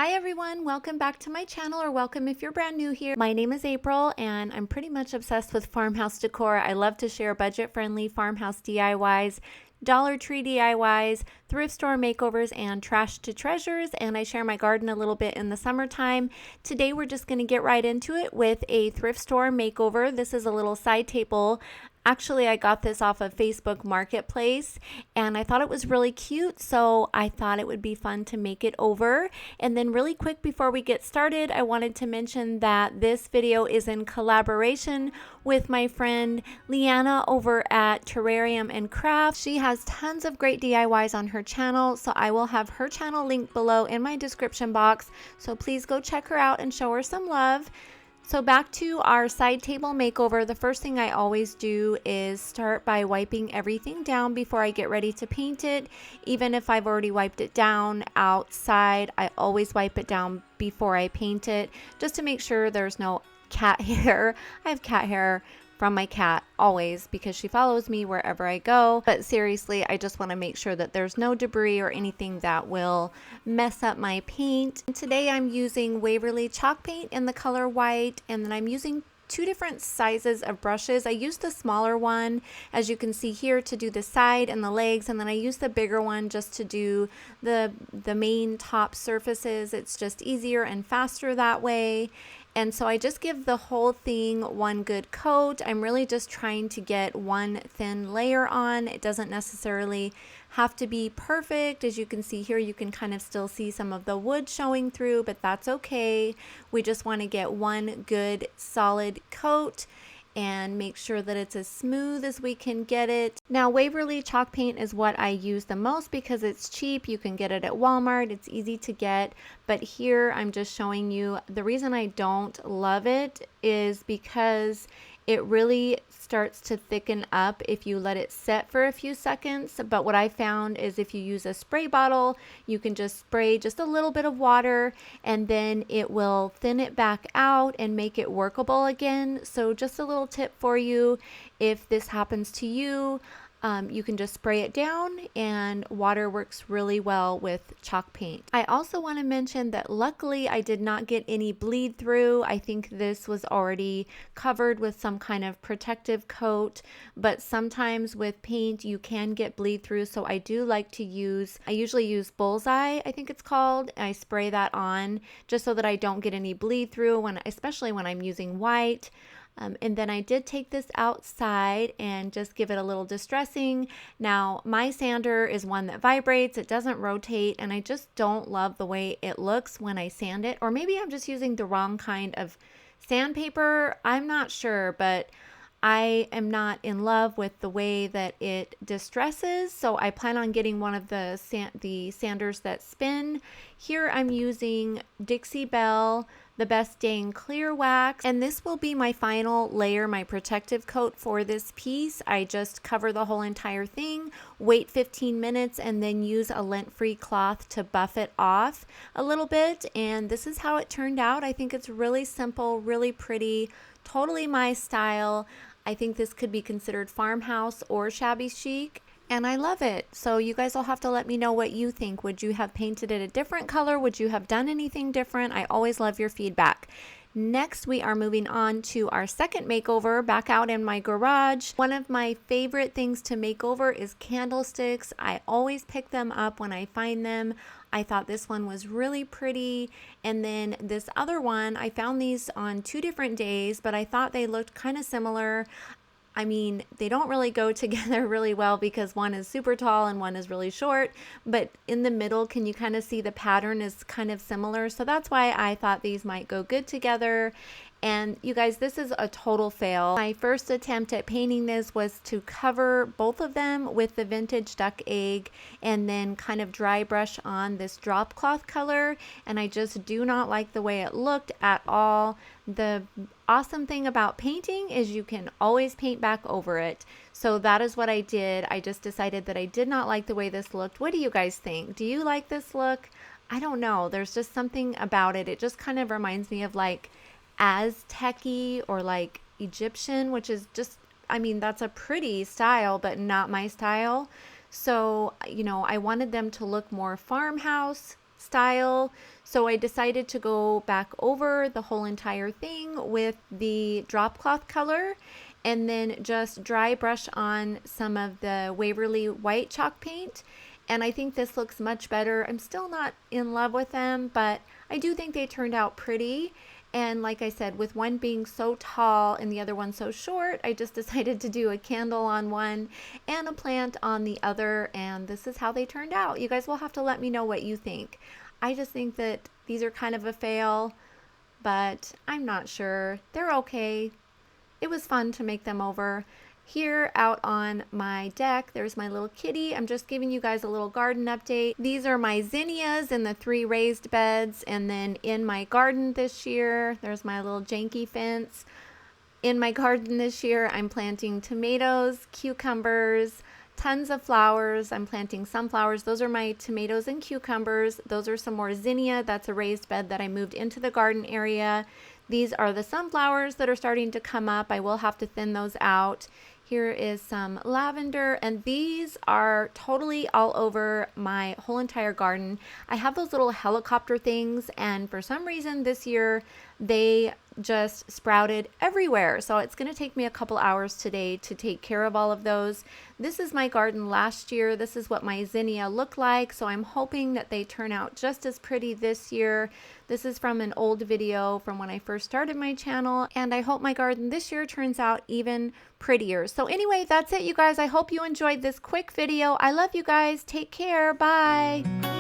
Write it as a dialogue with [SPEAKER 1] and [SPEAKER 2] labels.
[SPEAKER 1] Hi everyone, welcome back to my channel, or welcome if you're brand new here. My name is April and I'm pretty much obsessed with farmhouse decor. I love to share budget-friendly farmhouse DIYs, Dollar Tree DIYs, thrift store makeovers, and trash to treasures, and I share my garden a little bit in the summertime. Today we're just going to get right into it with a thrift store makeover. This is a little side table. Actually, I got this off of Facebook Marketplace and I thought it was really cute, so I thought it would be fun to make it over. And then really quick before we get started, I wanted to mention that this video is in collaboration with my friend Liyanna over at Terrarium and Craft. She has tons of great DIYs on her channel, so I will have her channel linked below in my description box. So please go check her out and show her some love. So back to our side table makeover, the first thing I always do is start by wiping everything down before I get ready to paint it. Even if I've already wiped it down outside, I always wipe it down before I paint it, just to make sure there's no cat hair. I have cat hair from my cat always because she follows me wherever I go. But seriously, I just want to make sure that there's no debris or anything that will mess up my paint. And today I'm using Waverly chalk paint in the color white, and then I'm using two different sizes of brushes. I used the smaller one, as you can see here, to do the side and the legs, and then I used the bigger one just to do the main top surfaces. It's just easier and faster that way. And so I just give the whole thing one good coat. I'm really just trying to get one thin layer on. It doesn't necessarily have to be perfect. As you can see here, you can kind of still see some of the wood showing through, but that's okay. We just want to get one good solid coat and make sure that it's as smooth as we can get it. Now, Waverly chalk paint is what I use the most because it's cheap. You can get it at Walmart. It's easy to get. But here I'm just showing you the reason I don't love it is because it really starts to thicken up if you let it set for a few seconds. But what I found is if you use a spray bottle, you can just spray just a little bit of water and then it will thin it back out and make it workable again. So just a little tip for you, if this happens to you, you can just spray it down, and water works really well with chalk paint. I also want to mention that luckily I did not get any bleed through. I think this was already covered with some kind of protective coat, but sometimes with paint you can get bleed through, so I do like to use, I usually use Bullseye, I think it's called. I spray that on just so that I don't get any bleed through, especially when I'm using white. And then I did take this outside and just give it a little distressing. Now, my sander is one that vibrates, it doesn't rotate, and I just don't love the way it looks when I sand it. Or maybe I'm just using the wrong kind of sandpaper. I'm not sure, but I am not in love with the way that it distresses, so I plan on getting one of the sanders that spin. Here I'm using Dixie Belle, the Best Dang Clear Wax, and this will be my final layer, my protective coat for this piece. I just cover the whole entire thing, wait 15 minutes, and then use a lint-free cloth to buff it off a little bit, and this is how it turned out. I think it's really simple, really pretty, totally my style. I think this could be considered farmhouse or shabby chic, and I love it. So you guys will have to let me know what you think. Would you have painted it a different color? Would you have done anything different? I always love your feedback. Next, we are moving on to our second makeover back out in my garage. One of my favorite things to make over is candlesticks. I always pick them up when I find them. I thought this one was really pretty, and then this other one, I found these on 2 different days, but I thought they looked kind of similar. I mean, they don't really go together really well because one is super tall and one is really short, but in the middle, can you kind of see the pattern is kind of similar? So that's why I thought these might go good together. And you guys, this is a total fail. My first attempt at painting this was to cover both of them with the vintage duck egg and then kind of dry brush on this drop cloth color, and I just do not like the way it looked at all. The awesome thing about painting is you can always paint back over it. So that is what I did. I just decided that I did not like the way this looked. What do you guys think? Do you like this look? I don't know. There's just something about it. It just kind of reminds me of like Aztec-y or like Egyptian, which is just, I mean, that's a pretty style, but not my style. So, you know, I wanted them to look more farmhouse, style. So I decided to go back over the whole entire thing with the drop cloth color and then just dry brush on some of the Waverly white chalk paint. And I think this looks much better. I'm still not in love with them, but I do think they turned out pretty. And like I said, with one being so tall and the other one so short, I just decided to do a candle on one and a plant on the other. And this is how they turned out. You guys will have to let me know what you think. I just think that these are kind of a fail, but I'm not sure. They're okay. It was fun to make them over. Here out on my deck, there's my little kitty. I'm just giving you guys a little garden update. These are my zinnias in the 3 raised beds. And then in my garden this year, there's my little janky fence. In my garden this year, I'm planting tomatoes, cucumbers, tons of flowers. I'm planting sunflowers. Those are my tomatoes and cucumbers. Those are some more zinnia. That's a raised bed that I moved into the garden area. These are the sunflowers that are starting to come up. I will have to thin those out. Here is some lavender, and these are totally all over my whole entire garden. I have those little helicopter things, and for some reason this year they just sprouted everywhere. So it's going to take me a couple hours today to take care of all of those. This is my garden last year. This is what my zinnia looked like. So I'm hoping that they turn out just as pretty this year. This is from an old video from when I first started my channel, and I hope my garden this year turns out even prettier. So anyway, that's it, you guys. I hope you enjoyed this quick video. I love you guys. Take care. Bye.